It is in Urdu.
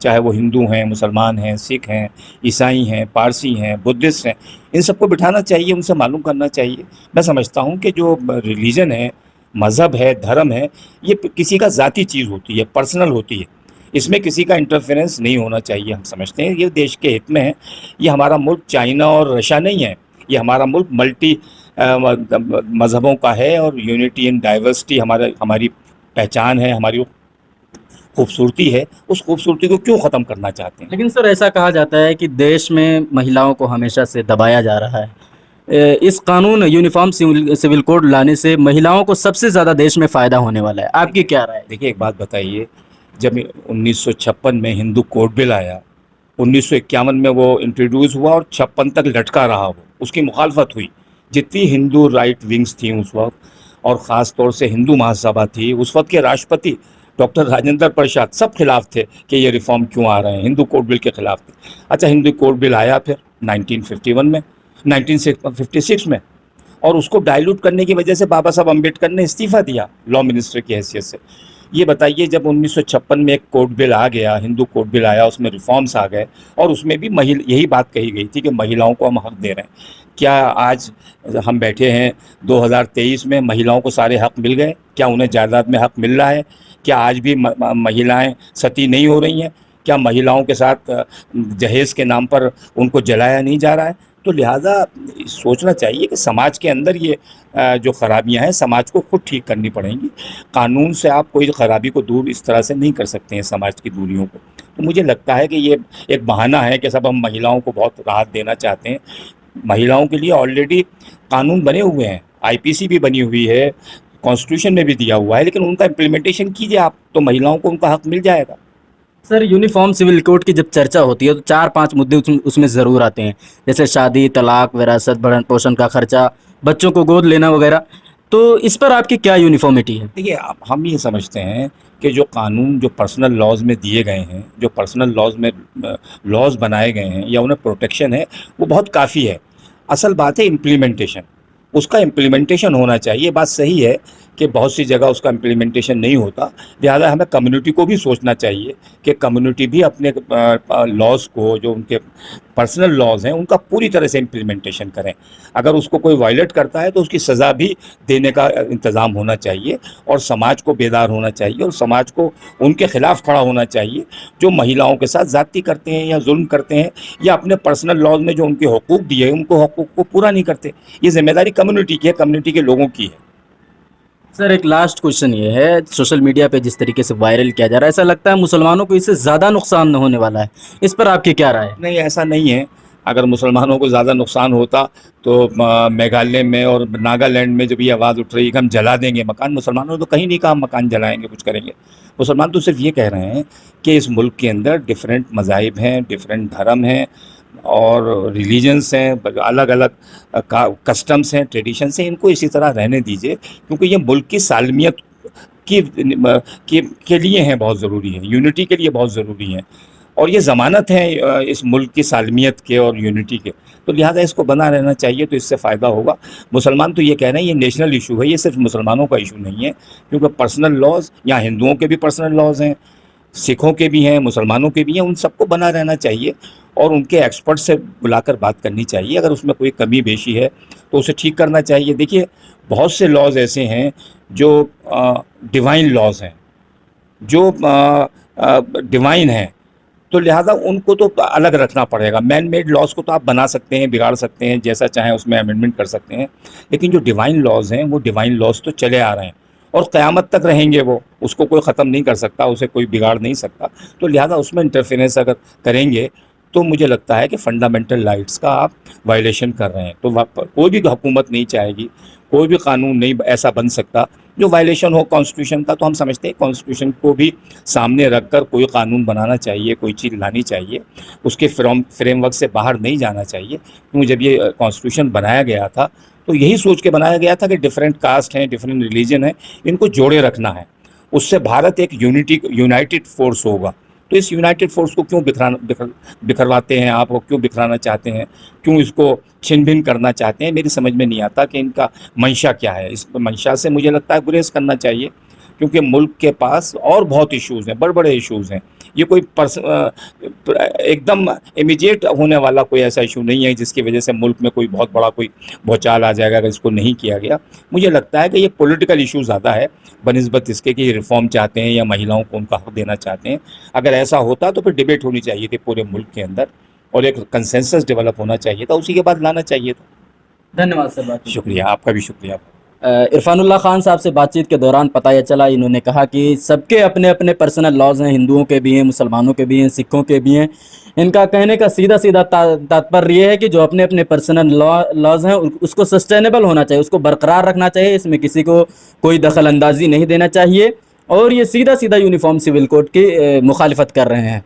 چاہے وہ ہندو ہیں، مسلمان ہیں، سکھ ہیں، عیسائی ہیں، پارسی ہیں، بدھسٹ ہیں، ان سب کو بٹھانا چاہیے، ان سے معلوم کرنا چاہیے۔ میں سمجھتا ہوں کہ جو ریلیجن ہے، مذہب ہے، دھرم ہے، یہ کسی کا ذاتی چیز ہوتی ہے، پرسنل ہوتی ہے، اس میں کسی کا انٹرفیرنس نہیں ہونا چاہیے۔ ہم سمجھتے ہیں یہ دیش کے ہت میں ہے۔ یہ ہمارا ملک چائنا اور رشیا نہیں ہے، یہ ہمارا ملک ملٹی مذہبوں کا ہے، اور یونٹی اینڈ ڈائیورسٹی ہماری پہچان ہے، ہماری خوبصورتی ہے۔ اس خوبصورتی کو کیوں ختم کرنا چاہتے ہیں؟ لیکن سر ایسا کہا جاتا ہے کہ دیش میں مہیلاؤں کو ہمیشہ سے دبایا جا رہا ہے۔ اس قانون یونیفارم سول کوڈ لانے سے مہیلاؤں کو سب سے زیادہ دیش میں فائدہ ہونے والا ہے، آپ کی کیا رائے ہے؟ دیکھیے ایک بات بتائیے، جب 1956 میں ہندو کوڈ بل آیا، 1951 میں وہ انٹروڈیوس ہوا اور 56 تک لٹکا رہا، وہ اس کی مخالفت ہوئی۔ جتنی ہندو رائٹ ونگز تھیں اس وقت، اور خاص طور سے ہندو مہاسبھا تھی، اس وقت کے راشٹرپتی ڈاکٹر راجندر پرساد، سب خلاف تھے کہ یہ ریفارم کیوں آ رہے ہیں، ہندو کوڈ بل کے خلاف تھے۔ اچھا، ہندو کوڈ بل آیا پھر 1951 میں، 1956 میں، اور اس کو ڈائلوٹ کرنے کی وجہ سے بابا صاحب امبیڈکر نے استعفیٰ دیا لا منسٹر کی حیثیت سے۔ یہ بتائیے، جب 1956 میں ایک کوڈ بل آ گیا، ہندو کوڈ بل آیا، اس میں ریفارمز آ گئے، اور اس میں بھی یہی بات کہی گئی تھی کہ مہیلاؤں کو ہم حق دے رہے ہیں۔ کیا آج ہم بیٹھے ہیں 2023 میں مہیلاؤں کو سارے حق مل گئے؟ کیا انہیں جائیداد میں حق مل رہا ہے؟ کیا آج بھی مہیلائیں ستی نہیں ہو رہی ہیں؟ کیا مہیلاؤں کے ساتھ جہیز کے نام پر ان کو جلایا نہیں جا رہا ہے؟ تو لہٰذا سوچنا چاہیے کہ سماج کے اندر یہ جو خرابیاں ہیں، سماج کو خود ٹھیک کرنی پڑیں گی۔ قانون سے آپ کوئی خرابی کو دور اس طرح سے نہیں کر سکتے ہیں، سماج کی دوریوں کو۔ تو مجھے لگتا ہے کہ یہ ایک بہانہ ہے کہ سب ہم مہیلاؤں کو بہت راحت دینا چاہتے ہیں۔ مہیلاؤں کے لیے آلریڈی قانون بنے ہوئے ہیں، IPC بھی بنی ہوئی ہے، کانسٹیٹیوشن میں بھی دیا ہوا ہے، لیکن ان کا امپلیمنٹیشن کیجیے آپ، تو مہیلاؤں کو ان کا حق مل جائے گا۔ سر یونیفارم سول کوڈ کی جب چرچا ہوتی ہے تو 4-5 مدعے اس میں ضرور آتے ہیں، جیسے شادی، طلاق، وراثت، بھرن پوشن کا خرچہ، بچوں کو گود لینا وغیرہ۔ تو اس پر آپ کی کیا یونیفارمٹی ہے؟ دیکھیے، ہم یہ سمجھتے ہیں کہ جو قانون جو پرسنل لاز میں دیے گئے ہیں، جو پرسنل لاز میں لاز بنائے گئے ہیں یا انہیں پروٹیکشن ہے، وہ بہت کافی ہے۔ اصل بات ہے امپلیمنٹیشن، اس کا امپلیمنٹیشن ہونا چاہیے۔ بات صحیح ہے کہ بہت سی جگہ اس کا امپلیمنٹیشن نہیں ہوتا، لہذا ہمیں کمیونٹی کو بھی سوچنا چاہیے کہ کمیونٹی بھی اپنے لاز کو، جو ان کے پرسنل لاز ہیں، ان کا پوری طرح سے امپلیمنٹیشن کریں۔ اگر اس کو کوئی وائلیٹ کرتا ہے تو اس کی سزا بھی دینے کا انتظام ہونا چاہیے، اور سماج کو بیدار ہونا چاہیے، اور سماج کو ان کے خلاف کھڑا ہونا چاہیے جو مہیلاؤں کے ساتھ زیادتی کرتے ہیں یا ظلم کرتے ہیں، یا اپنے پرسنل لاز میں جو ان کے حقوق دیے ہیں ان کو حقوق کو پورا نہیں کرتے۔ یہ ذمہ داری کمیونٹی کی ہے، کمیونٹی کے لوگوں کی ہے۔ سر ایک لاسٹ کوشچن یہ ہے، سوشل میڈیا پہ جس طریقے سے وائرل کیا جا رہا ہے، ایسا لگتا ہے مسلمانوں کو اس سے زیادہ نقصان ہونے والا ہے، اس پر آپ کی کیا رائے ہے؟ نہیں، ایسا نہیں ہے۔ اگر مسلمانوں کو زیادہ نقصان ہوتا تو میگھالیہ میں اور ناگالینڈ میں جب یہ آواز اٹھ رہی ہے کہ ہم جلا دیں گے مکان، مسلمانوں نے تو کہیں نہیں کہا ہم مکان جلائیں گے، کچھ کریں گے۔ مسلمان تو صرف یہ کہہ رہے ہیں کہ اس ملک کے اندر ڈفرینٹ مذاہب ہیں، ڈفرینٹ دھرم ہیں، اور ریلیجنس ہیں، الگ الگ کسٹمس ہیں، ٹریڈیشنس ہیں، ان کو اسی طرح رہنے دیجیے، کیونکہ یہ ملک کی سالمیت کے لیے ہیں، بہت ضروری ہے، یونٹی کے لیے بہت ضروری ہیں، اور یہ ضمانت ہے اس ملک کی سالمیت کے اور یونٹی کے۔ تو لہٰذا اس کو بنا رہنا چاہیے، تو اس سے فائدہ ہوگا۔ مسلمان تو یہ کہہ رہے ہیں یہ نیشنل ایشو ہے، یہ صرف مسلمانوں کا ایشو نہیں ہے، کیونکہ پرسنل لاز، یہاں ہندوؤں کے بھی پرسنل لاز ہیں، سکھوں کے بھی ہیں، مسلمانوں کے بھی ہیں، ان سب کو بنا رہنا چاہیے، اور ان کے ایکسپرٹ سے بلا کر بات کرنی چاہیے۔ اگر اس میں کوئی کمی بیشی ہے تو اسے ٹھیک کرنا چاہیے۔ دیکھیے، بہت سے لاز ایسے ہیں جو ڈیوائن لاز ہیں، جو ڈیوائن ہیں، تو لہٰذا ان کو تو الگ رکھنا پڑے گا۔ مین میڈ لاز کو تو آپ بنا سکتے ہیں، بگاڑ سکتے ہیں، جیسا چاہیں اس میں امینڈمنٹ کر سکتے ہیں، لیکن جو ڈیوائن لاز ہیں، وہ ڈیوائن لاز تو چلے آ رہے ہیں، اور قیامت تک رہیں گے وہ، اس کو کوئی ختم نہیں کر سکتا، اسے کوئی بگاڑ نہیں سکتا۔ تو لہٰذا اس میں انٹرفیرنس اگر کریں گے تو مجھے لگتا ہے کہ فنڈامنٹل رائٹس کا آپ وائلیشن کر رہے ہیں۔ تو کوئی بھی حکومت نہیں چاہے گی، کوئی بھی قانون نہیں ایسا بن سکتا جو وائلیشن ہو کانسٹیٹیوشن کا۔ تو ہم سمجھتے ہیں کانسٹیٹیوشن کو بھی سامنے رکھ کر کوئی قانون بنانا چاہیے، کوئی چیز لانی چاہیے، اس کے فریم ورک سے باہر نہیں جانا چاہیے، کیونکہ جب یہ کانسٹیٹیوشن بنایا گیا تھا تو یہی سوچ کے بنایا گیا تھا کہ ڈفرینٹ کاسٹ ہیں، ڈفرینٹ ریلیجن ہیں، ان کو جوڑے رکھنا ہے، اس سے بھارت ایک یونائٹڈ فورس ہوگا۔ تو اس یونائٹڈ فورس کو کیوں بکھرواتے ہیں آپ، کیوں بکھرانا چاہتے ہیں، کیوں اس کو چھن بھن کرنا چاہتے ہیں؟ میری سمجھ میں نہیں آتا کہ ان کا منشا کیا ہے۔ اس منشا سے مجھے لگتا ہے گریز کرنا چاہیے، کیونکہ ملک کے پاس اور بہت ایشوز ہیں، بڑے بڑے ایشوز ہیں۔ یہ کوئی ایک دم امیجیٹ ہونے والا کوئی ایسا ایشو نہیں ہے جس کی وجہ سے ملک میں کوئی بہت بڑا کوئی بھوچال آ جائے گا اگر اس کو نہیں کیا گیا. مجھے لگتا ہے کہ یہ پولیٹیکل ایشو زیادہ ہے بنسبت اس کے کہ ریفارم چاہتے ہیں یا مہیلاؤں کو ان کا حق دینا چاہتے ہیں. اگر ایسا ہوتا تو پھر ڈبیٹ ہونی چاہیے تھی پورے ملک کے اندر اور ایک کنسنسس ڈیولپ ہونا چاہیے تھا, اسی کے بعد لانا چاہیے تھا. دھنیہ واد سر. بات شکریہ, آپ کا بھی شکریہ. عرفان اللہ خان صاحب سے بات چیت کے دوران پتہ یہ چلا, انہوں نے کہا کہ سب کے اپنے اپنے پرسنل لاز ہیں, ہندوؤں کے بھی ہیں, مسلمانوں کے بھی ہیں, سکھوں کے بھی ہیں. ان کا کہنے کا سیدھا تاتپر یہ ہے کہ جو اپنے اپنے پرسنل لاز ہیں اس کو سسٹینیبل ہونا چاہیے, اس کو برقرار رکھنا چاہیے, اس میں کسی کو کوئی دخل اندازی نہیں دینا چاہیے, اور یہ سیدھا یونیفارم سول کوڈ کی مخالفت کر رہے ہیں.